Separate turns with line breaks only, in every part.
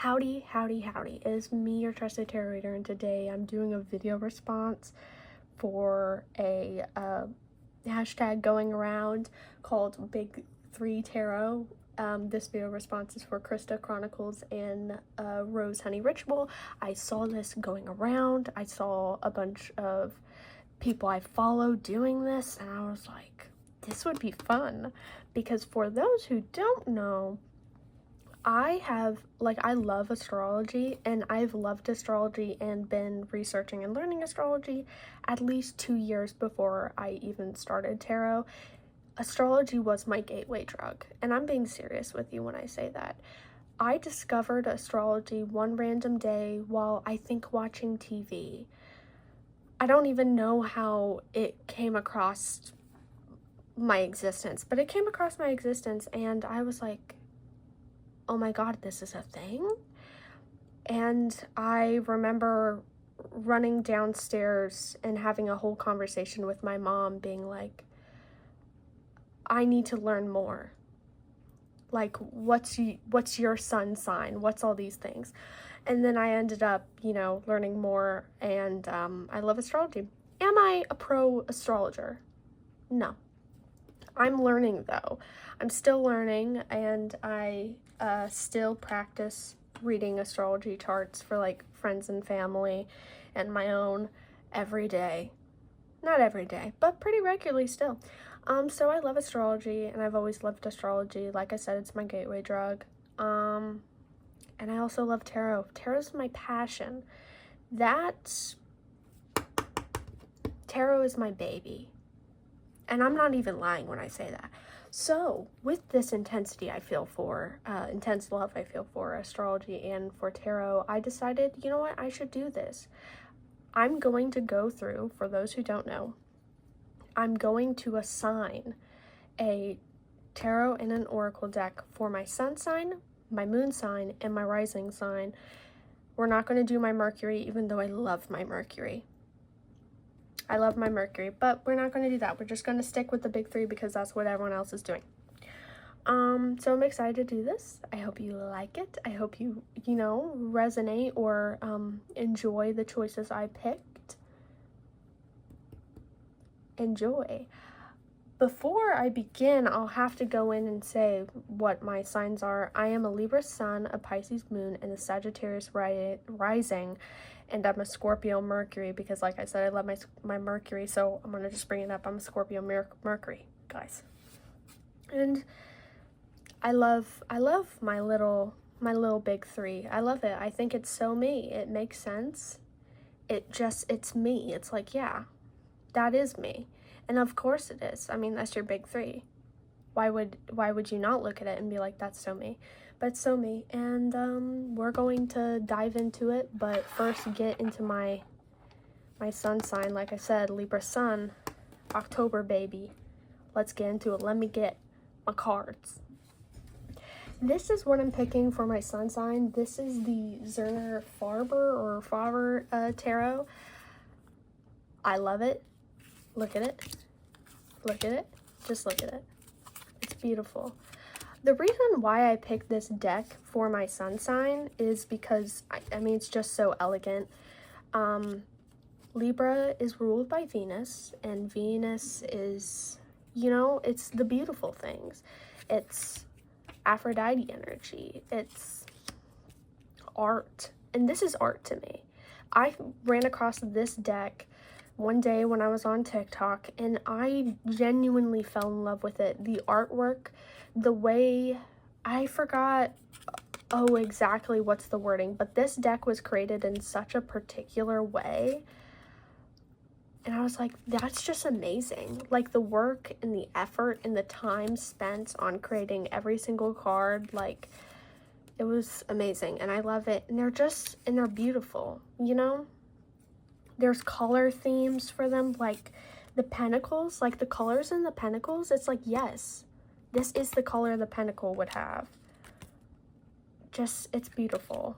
Howdy, howdy, howdy. It is me, your trusted tarot reader, and today I'm doing a video response for a hashtag going around called Big 3 Tarot. This video response is for Krista Chronicles and Rose Honey Ritual. I saw this going around. I saw a bunch of people I follow doing this, and I was like, this would be fun. Because for those who don't know, I love astrology, and I've loved astrology and been researching and learning astrology at least 2 years before I even started tarot. Astrology was my gateway drug, and I'm being serious with you when I say that. I discovered astrology one random day while I think watching TV. I don't even know how it came across my existence, but it came across my existence, and I was like, oh my god, this is a thing? And I remember running downstairs and having a whole conversation with my mom, being like, I need to learn more. Like, what's your sun sign? What's all these things? And then I ended up, learning more, and I love astrology. Am I a pro astrologer? No. I'm learning, though. I'm still learning, and I still practice reading astrology charts for like friends and family and my own every day. Not every day, but pretty regularly still. So I love astrology, and I've always loved astrology. Like I said, it's my gateway drug. And I also love tarot. Tarot's my passion. Tarot is my baby. And I'm not even lying when I say that. So, with this intensity I feel for, intense love I feel for astrology and for tarot, I decided, you know what, I should do this. I'm going to go through, for those who don't know, I'm going to assign a tarot and an oracle deck for my sun sign, my moon sign, and my rising sign. We're not going to do my Mercury, even though I love my Mercury. I love my Mercury, but we're not going to do that. We're just going to stick with the big three because that's what everyone else is doing. So I'm excited to do this. I hope you like it. I hope you, resonate or enjoy the choices I picked. Enjoy. Before I begin, I'll have to go in and say what my signs are. I am a Libra sun, a Pisces moon, and a Sagittarius rising. And I'm a Scorpio Mercury because, like I said, I love my Mercury, so I'm going to just bring it up. I'm a Scorpio Mercury, guys. And I love my little big three. I love it. I think it's so me. It makes sense. It's me. It's like, yeah, that is me. And of course it is. I mean, that's your big three. Why would you not look at it and be like, that's so me? But it's so me. And we're going to dive into it, but first get into my sun sign. Like I said, Libra sun, October baby. Let's get into it. Let me get my cards. This is what I'm picking for my sun sign. This is the Zerner-Farber tarot. I love it. Look at it. Look at it. Just look at it. It's beautiful. The reason why I picked this deck for my sun sign is because, I mean, it's just so elegant. Libra is ruled by Venus, and Venus is, it's the beautiful things. It's Aphrodite energy. It's art. And this is art to me. I ran across this deck one day when I was on TikTok, and I genuinely fell in love with it. The artwork, the way, I forgot, exactly what's the wording, but this deck was created in such a particular way, and I was like, that's just amazing. Like, the work and the effort and the time spent on creating every single card, like, it was amazing, and I love it, and they're beautiful, There's color themes for them, like the pentacles, like the colors in the pentacles. It's like, yes, this is the color the pentacle would have. It's beautiful.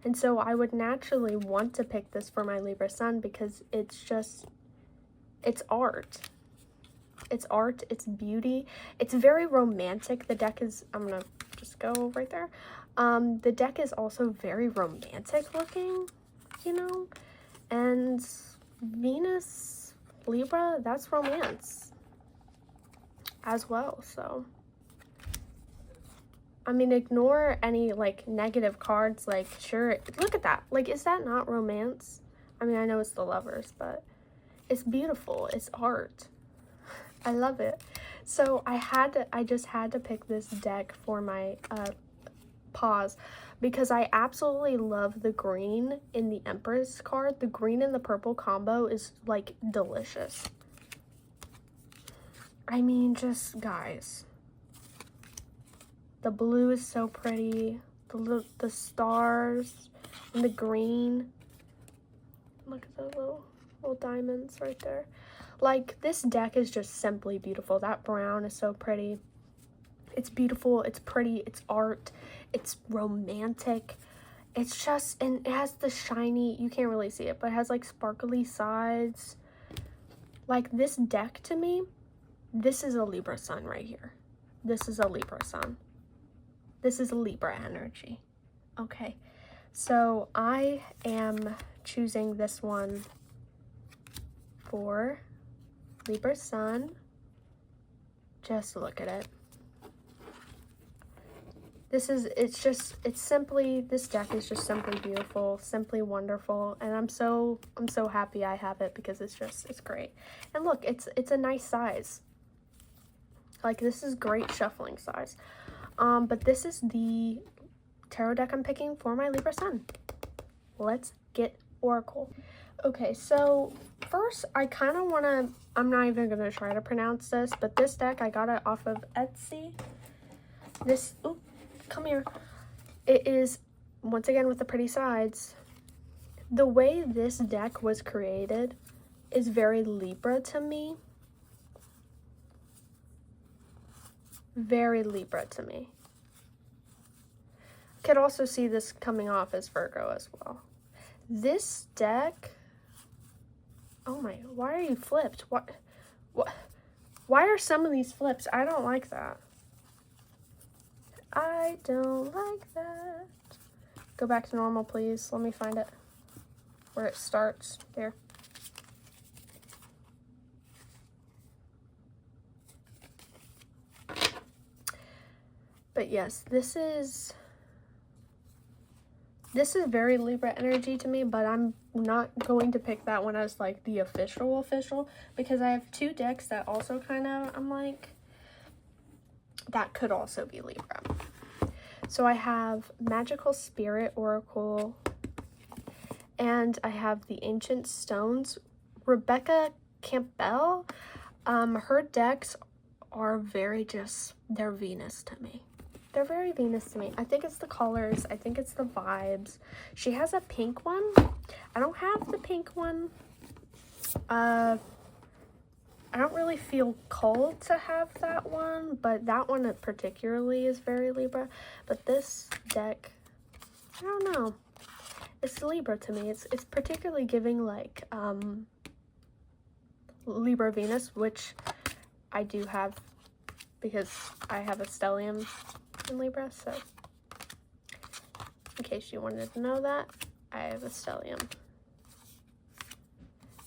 And so I would naturally want to pick this for my Libra sun because it's art. It's art, it's beauty. It's very romantic. The deck is, I'm gonna just go right there. The deck is also very romantic looking, you know, and Venus, Libra, that's romance as well. So, I mean, ignore any, like, negative cards. Like, sure, look at that. Like, is that not romance? I mean, I know it's the Lovers, but it's beautiful. It's art. I love it. So I just had to pick this deck for my pause, because I absolutely love the green in the Empress card. The green and the purple combo is, like, delicious. I mean, just, guys. The blue is so pretty. The stars and the green. Look at the little diamonds right there. Like, this deck is just simply beautiful. That brown is so pretty. It's beautiful. It's pretty. It's art. It's romantic. It's just, and it has the shiny, you can't really see it, but it has, like, sparkly sides. Like, this deck to me, this is a Libra sun right here. This is a Libra sun. This is a Libra energy. Okay, so I am choosing this one for Libra sun. Just look at it. This deck is just simply beautiful, simply wonderful, and I'm so happy I have it, because it's great. And look, it's a nice size. Like, this is great shuffling size. But this is the tarot deck I'm picking for my Libra sun. Let's get Oracle. Okay, so first I kind of want to, I'm not even going to try to pronounce this, but this deck, I got it off of Etsy. This, ooh, come here. It is, once again, with the pretty sides. The way this deck was created is very Libra to me. Very Libra to me. Could also see this coming off as Virgo as well. This deck, oh my, why are you flipped? Why are some of these flips? I don't like that. I don't like that. Go back to normal, please. Let me find it. Where it starts. There. But yes, this is very Libra energy to me, but I'm not going to pick that one as, like, the official, because I have two decks that also kind of, I'm like, that could also be Libra. So I have Magical Spirit Oracle, and I have the Ancient Stones. Rebecca Campbell, her decks are very they're Venus to me. They're very Venus to me. I think it's the colors. I think it's the vibes. She has a pink one. I don't have the pink one. I don't really feel called to have that one, but that one particularly is very Libra. But this deck, I don't know. It's Libra to me. It's particularly giving, like, Libra Venus, which I do have, because I have a stellium in Libra. So in case you wanted to know that, I have a stellium.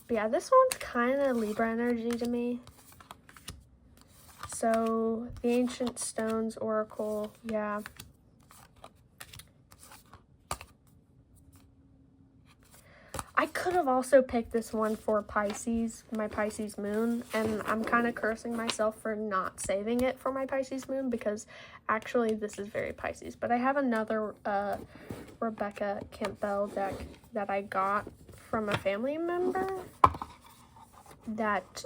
But yeah, this one's kind of Libra energy to me. So the Ancient Stones Oracle, yeah. I could have also picked this one for Pisces, my Pisces moon, and I'm kind of cursing myself for not saving it for my Pisces moon, because actually this is very Pisces. But I have another Rebecca Campbell deck that I got from a family member that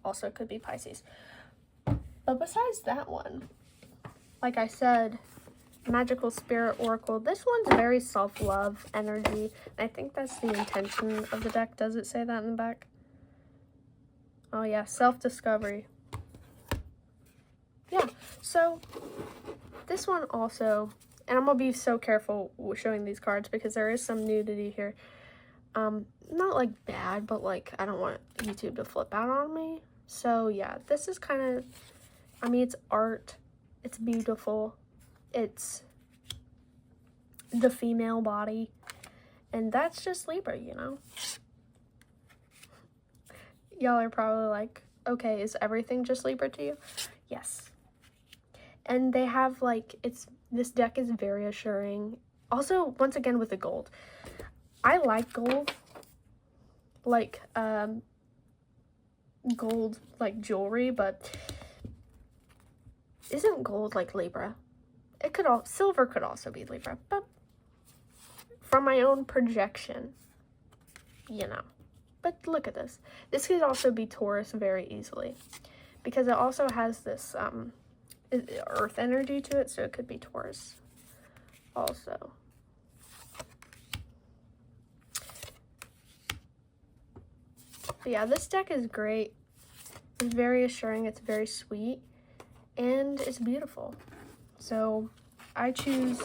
also could be Pisces. But besides that one, like I said, Magical Spirit Oracle, this one's very self-love energy. I think that's the intention of the deck. Does it say that in the back? Oh yeah, self-discovery. Yeah, so this one also, and I'm gonna be so careful showing these cards because there is some nudity here. Not like bad, but like I don't want YouTube to flip out on me. So yeah, this is kind of, I mean, it's art, it's beautiful, it's the female body, and that's just Libra, you know? Y'all are probably like, okay, is everything just Libra to you? Yes. And they have, like, this deck is very assuring. Also, once again, with the gold. I like gold. Like, gold, like, jewelry, but isn't gold like Libra? Silver could also be Libra, but from my own projection, you know. But look at this. This could also be Taurus very easily, because it also has this earth energy to it, so it could be Taurus also. But yeah, this deck is great. It's very assuring, it's very sweet, and it's beautiful. So I choose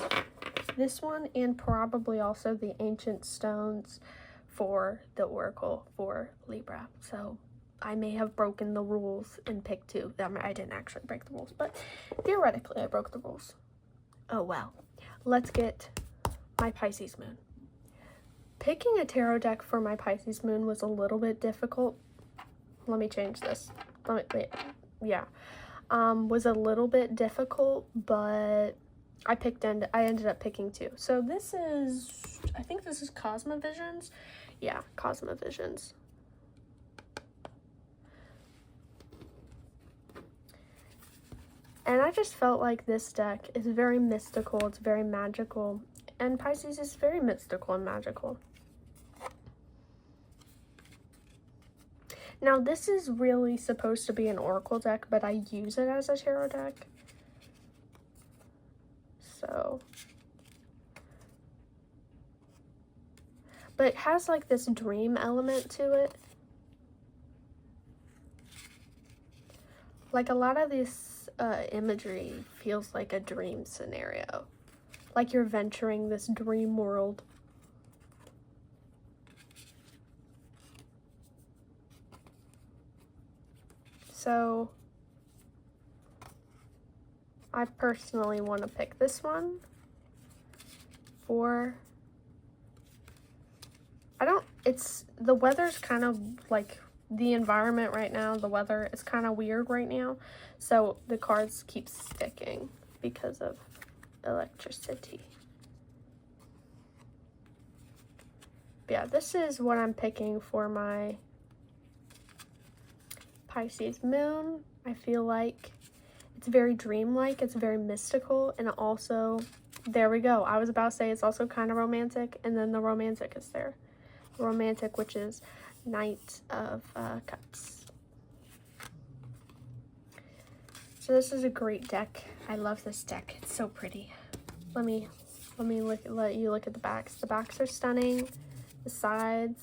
this one, and probably also the Ancient Stones for the Oracle for Libra. So I may have broken the rules and picked two. I didn't actually break the rules, but theoretically I broke the rules. Oh well. Let's get my Pisces moon. Picking a tarot deck for my Pisces moon was a little bit difficult. Let me change this. Was a little bit difficult, but I ended up picking two. So this is, I think this is Cosma Visions. Yeah, Cosma Visions. And I just felt like this deck is very mystical, it's very magical, and Pisces is very mystical and magical. Now, this is really supposed to be an oracle deck, but I use it as a tarot deck. So, but it has like this dream element to it. Like a lot of this imagery feels like a dream scenario. Like you're venturing this dream world. So I personally want to pick this one for, the weather's kind of like, the environment right now, the weather is kind of weird right now. So the cards keep sticking because of electricity. But yeah, this is what I'm picking for my Pisces moon. I feel like it's very dreamlike, it's very mystical, and also, there we go. I was about to say it's also kind of romantic, and then the romantic is there. Romantic, which is Knight of Cups. So this is a great deck. I love this deck. It's so pretty. Let you look at the backs. The backs are stunning. The sides,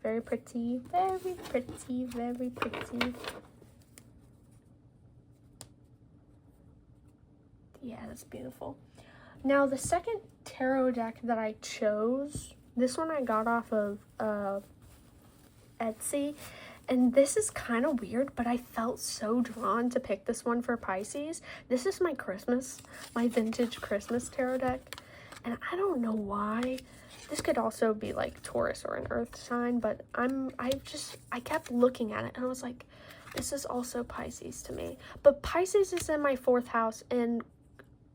very pretty, very pretty, very pretty. Yeah, that's beautiful. Now, the second tarot deck that I chose, this one I got off of Etsy, and this is kind of weird, but I felt so drawn to pick this one for Pisces. This is my vintage Christmas tarot deck, and I don't know why. This could also be like Taurus or an earth sign, but I kept looking at it and I was like, this is also Pisces to me. But Pisces is in my 4th house, and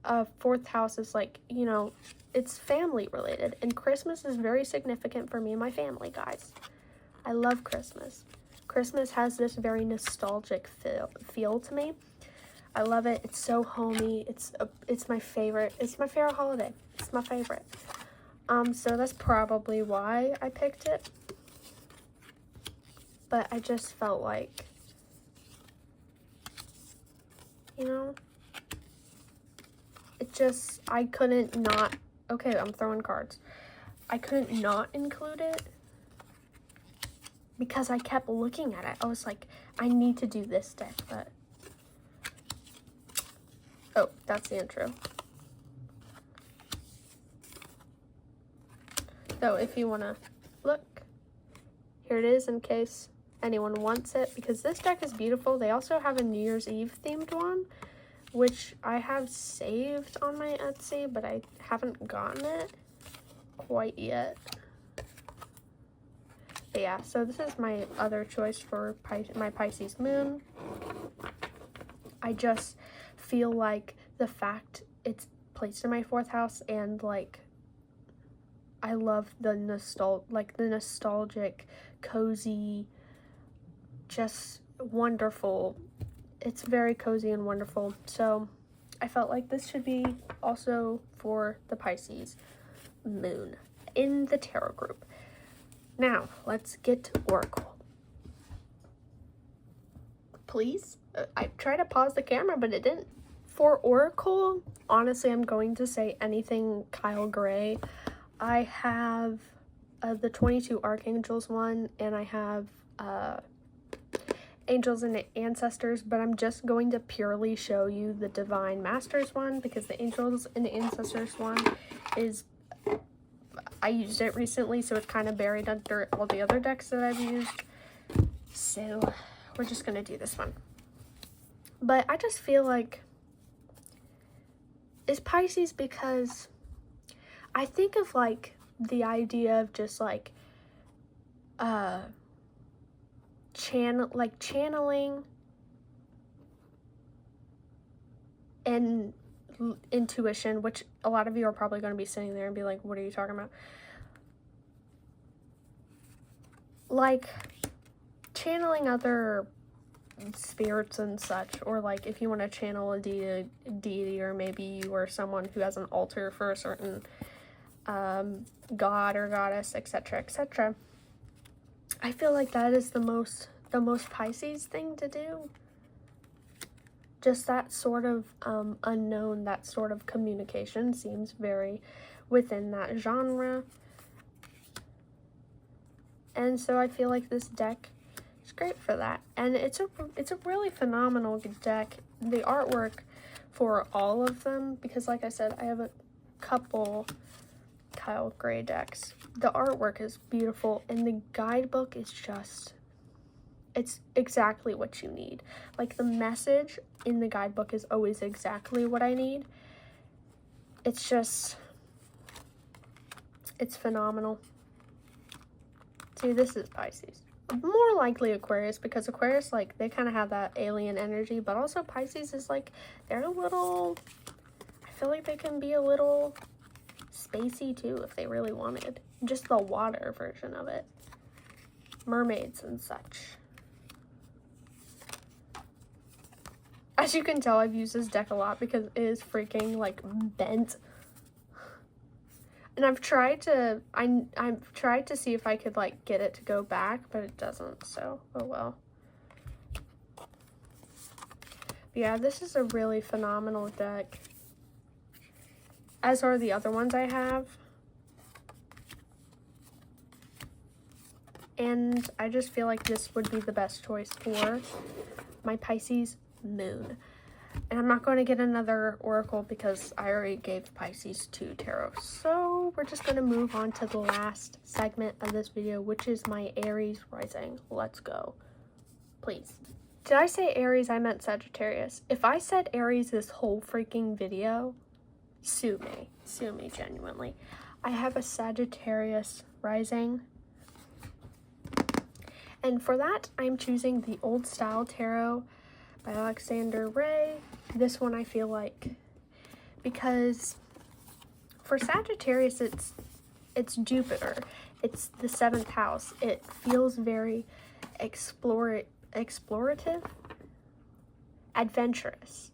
4th house is like, you know, it's family related, and Christmas is very significant for me and my family, guys. I love Christmas. Christmas has this very nostalgic feel to me. I love it. It's so homey. It's my favorite. It's my favorite holiday. It's my favorite. So that's probably why I picked it. But I just felt like, you know, I couldn't not, okay, I'm throwing cards. I couldn't not include it because I kept looking at it. I was like, I need to do this deck, but, oh, that's the intro. So if you want to look, here it is in case anyone wants it, because this deck is beautiful. They also have a New Year's Eve themed one, which I have saved on my Etsy, but I haven't gotten it quite yet. But yeah, so this is my other choice for my Pisces moon. I just feel like the fact it's placed in my 4th house, and like I love the nostalgic, cozy, just wonderful. It's very cozy and wonderful. So I felt like this should be also for the Pisces moon in the tarot group. Now, let's get to Oracle. Please? I tried to pause the camera, but it didn't. For Oracle, honestly, I'm going to say anything Kyle Gray. I have the 22 Archangels one, and I have Angels and Ancestors, but I'm just going to purely show you the Divine Masters one, because the Angels and the Ancestors one is, I used it recently, so it's kind of buried under all the other decks that I've used. So we're just going to do this one. But I just feel like it's Pisces because I think of like the idea of just like channeling and intuition, which a lot of you are probably going to be sitting there and be like, what are you talking about? Like channeling other spirits and such, or like if you want to channel a deity, or maybe you are someone who has an altar for a certain god or goddess, etc., etc. I feel like that is the most Pisces thing to do. Just that sort of unknown, that sort of communication seems very within that genre. And so I feel like this deck is great for that. And it's a really phenomenal deck. The artwork for all of them, because like I said, I have a couple Kyle Gray decks. The artwork is beautiful, and the guidebook is just, it's exactly what you need. Like the message in the guidebook is always exactly what I need. It's just, it's phenomenal. See, this is Pisces. More likely Aquarius, because Aquarius, like, they kind of have that alien energy, but also Pisces is like, they're a little, I feel like they can be a little spacey too if they really wanted. Just the water version of it. Mermaids and such. As you can tell, I've used this deck a lot because it is freaking like bent. And I've tried to see if I could like get it to go back, but it doesn't, so oh well. But yeah, this is a really phenomenal deck, as are the other ones I have. And I just feel like this would be the best choice for my Pisces moon. And I'm not going to get another oracle because I already gave Pisces 2 tarot. So we're just going to move on to the last segment of this video, which is my Aries rising. Let's go. Please. Did I say Aries? I meant Sagittarius. If I said Aries this whole freaking video, sue me. Sue me genuinely. I have a Sagittarius rising. And for that, I'm choosing the Old Style Tarot by Alexander Ray. This one I feel like, because for Sagittarius, it's Jupiter. It's the 7th house. It feels very explorative, adventurous.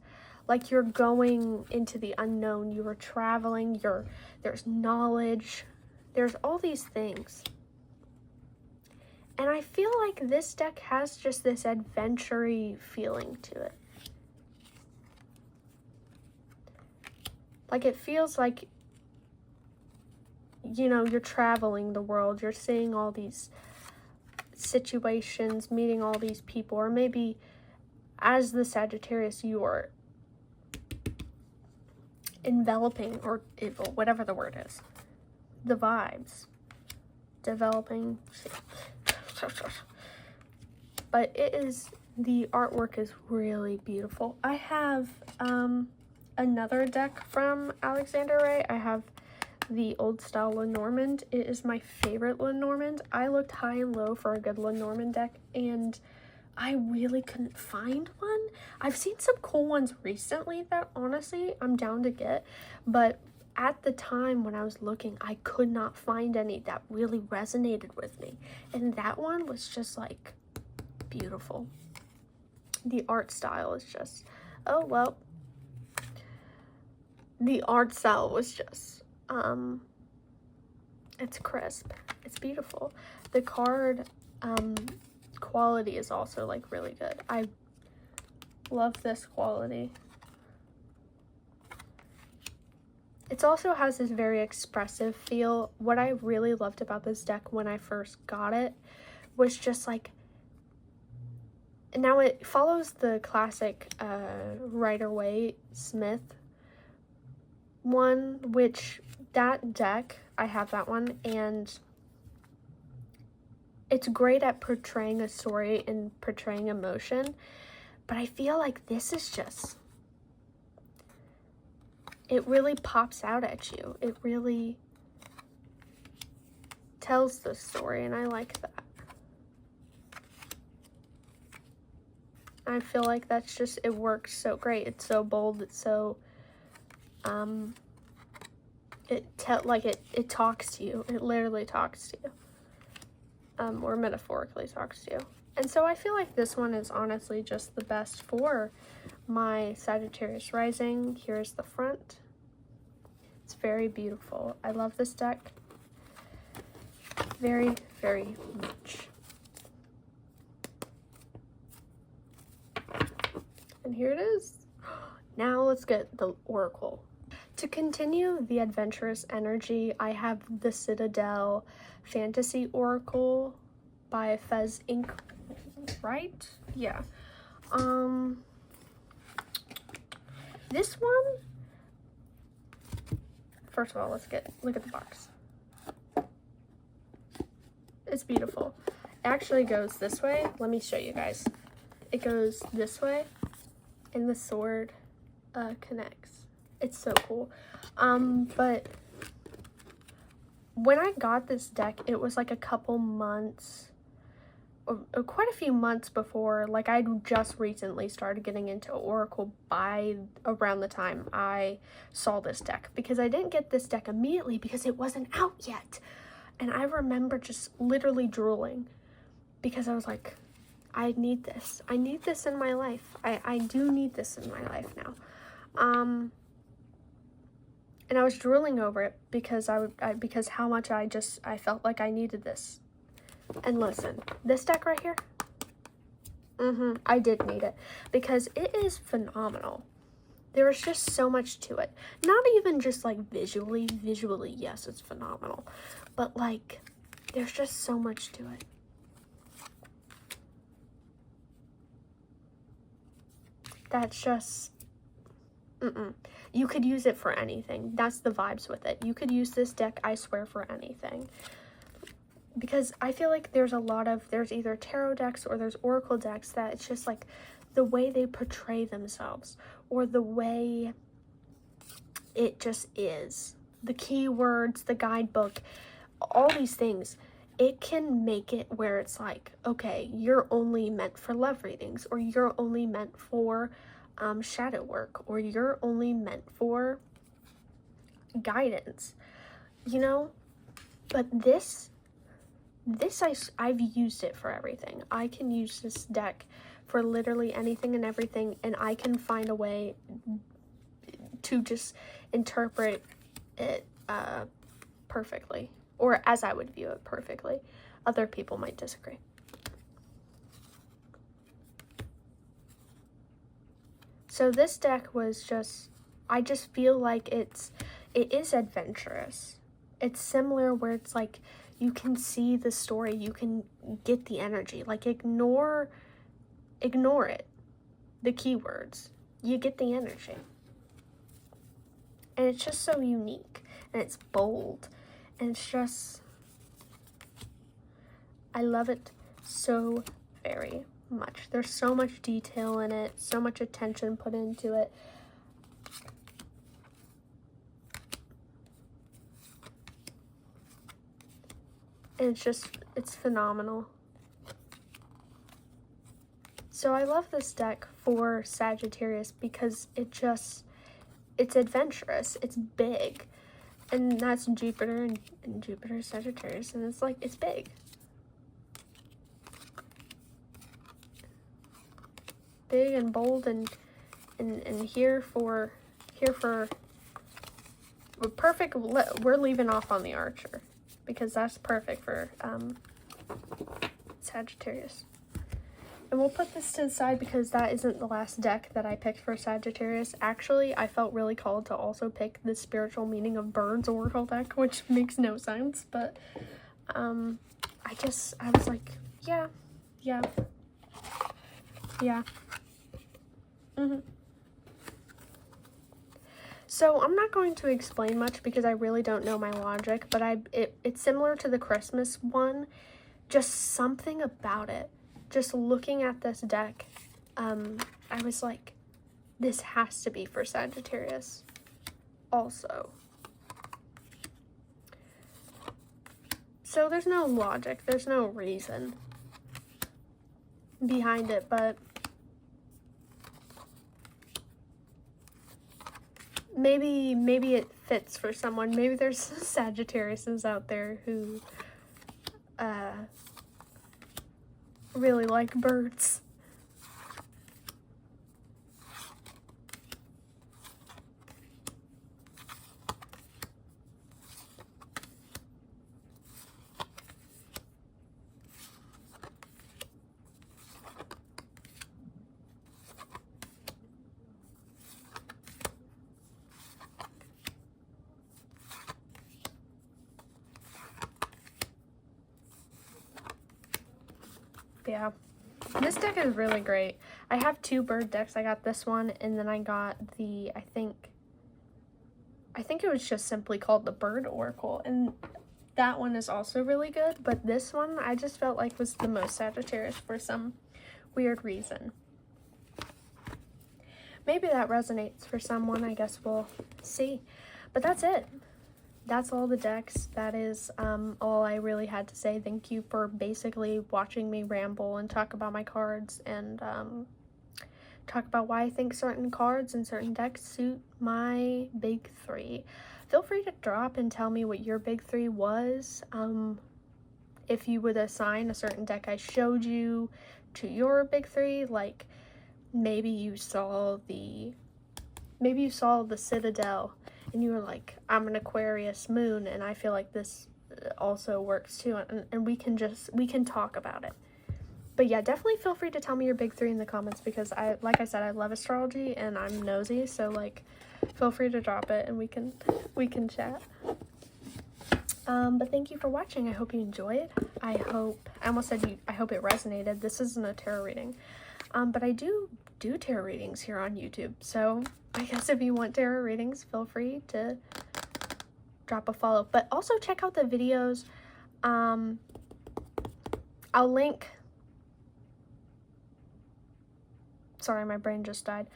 Like you're going into the unknown, you are traveling, there's knowledge, there's all these things. And I feel like this deck has just this adventure-y feeling to it. Like it feels like, you know, you're traveling the world, you're seeing all these situations, meeting all these people, or maybe as the Sagittarius, you are enveloping, or whatever the word is, the vibes, developing. But it is The artwork is really beautiful. I have another deck from Alexander Ray. I have the old style Lenormand. It is my favorite Lenormand. I looked high and low for a good Lenormand deck, and I really couldn't find one. I've seen some cool ones recently that honestly I'm down to get, but at the time when I was looking, I could not find any that really resonated with me. And that one was just like beautiful. The art style is just, oh well. The art style was just, it's crisp. It's beautiful. The card, quality is also like really good. I love this quality. It also has this very expressive feel. What I really loved about this deck when I first got it was just like, now it follows the classic Rider-Waite Smith one, which that deck, I have that one, and it's great at portraying a story and portraying emotion, but I feel like this is just, it really pops out at you. It really tells the story, and I like that. I feel like that's just, it works so great. It's so bold. It's so, it talks to you. It literally talks to you. Or metaphorically talks to you. And so I feel like this one is honestly just the best for my Sagittarius rising. Here's the front. It's very beautiful. I love this deck very, very much. And here it is. Now let's get the Oracle. To continue the adventurous energy, I have the Citadel Fantasy Oracle by Fez Inkwright. Yeah. This one, first of all, look at the box. It's beautiful. It actually goes this way. Let me show you guys. It goes this way, and the sword connects. It's so cool. But when I got this deck, it was like a couple months, or quite a few months before, like I'd just recently started getting into Oracle by around the time I saw this deck, because I didn't get this deck immediately because it wasn't out yet. And I remember just literally drooling because I was like, I need this. I need this in my life. I do need this in my life now. And I was drooling over it because because how much I felt like I needed this. And listen, this deck right here, I did need it because it is phenomenal. There is just so much to it. Not even just like visually, yes, it's phenomenal. But like, there's just so much to it. That's just, You could use it for anything. That's the vibes with it. You could use this deck, I swear, for anything. Because I feel like there's either tarot decks or there's oracle decks that it's just like the way they portray themselves or the way it just is. The keywords, the guidebook, all these things, it can make it where it's like, okay, you're only meant for love readings, or you're only meant for shadow work, or you're only meant for guidance, you know? But I've used it for everything. I can use this deck for literally anything and everything, and I can find a way to just interpret it perfectly, or as I would view it perfectly. Other people might disagree. So this deck was just, I just feel like it is adventurous. It's similar where it's like, you can see the story, you can get the energy. Like, ignore it, the keywords. You get the energy. And it's just so unique, and it's bold, and it's just, I love it so very much. There's so much detail in it, so much attention put into it. And it's phenomenal. So I love this deck for Sagittarius because it's adventurous, it's big. And that's Jupiter, and Jupiter is Sagittarius, and it's like, it's big. Big and bold, and here for perfect. We're leaving off on the Archer because that's perfect for Sagittarius. And we'll put this to the side because that isn't the last deck that I picked for Sagittarius. Actually, I felt really called to also pick the Spiritual Meaning of Birds Oracle deck, which makes no sense, but I was like, yeah. So I'm not going to explain much because I really don't know my logic, but it's similar to the Christmas one. Just something about it. Just looking at this deck, I was like, this has to be for Sagittarius also. So there's no logic, there's no reason behind it, but maybe it fits for someone. Maybe there's Sagittariuses out there who really like birds. Yeah, this deck is really great. I have two bird decks. I got this one, and then I got the, I think it was just simply called the Bird Oracle, and that one is also really good, but this one I just felt like was the most Sagittarius for some weird reason. Maybe that resonates for someone, I guess we'll see. But that's it. That's all the decks. That is all I really had to say. Thank you for basically watching me ramble and talk about my cards and talk about why I think certain cards and certain decks suit my big three. Feel free to drop and tell me what your big three was. If you would assign a certain deck I showed you to your big three, like maybe you saw the Citadel and you were like, I'm an Aquarius moon, and I feel like this also works too, and we can talk about it. But yeah, definitely feel free to tell me your big three in the comments, because like I said, I love astrology and I'm nosy, so like feel free to drop it and we can chat. But thank you for watching. I hope you enjoyed. I hope it resonated. This isn't a tarot reading. But I do tarot readings here on YouTube, so I guess if you want tarot readings, feel free to drop a follow. But also check out the videos. I'll link... Sorry, my brain just died.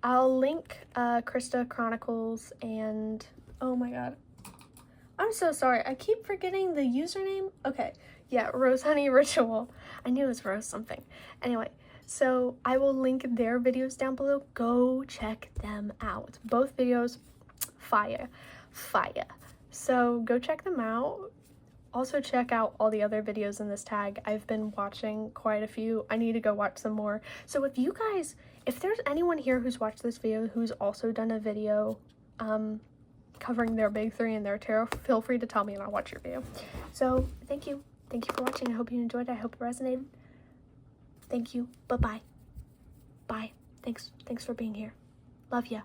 I'll link Krista Chronicles and... Oh my god. I'm so sorry. I keep forgetting the username. Okay. Yeah, Rose Honey Ritual. I knew it was Rose something. Anyway. So I will link their videos down below. Go check them out. Both videos, fire. So go check them out. Also check out all the other videos in this tag. I've been watching quite a few. I need to go watch some more. So if there's anyone here who's watched this video who's also done a video covering their big three and their tarot, feel free to tell me and I'll watch your video. So thank you. Thank you for watching. I hope you enjoyed it. I hope it resonated. Thank you. Bye-bye. Bye. Thanks for being here. Love ya.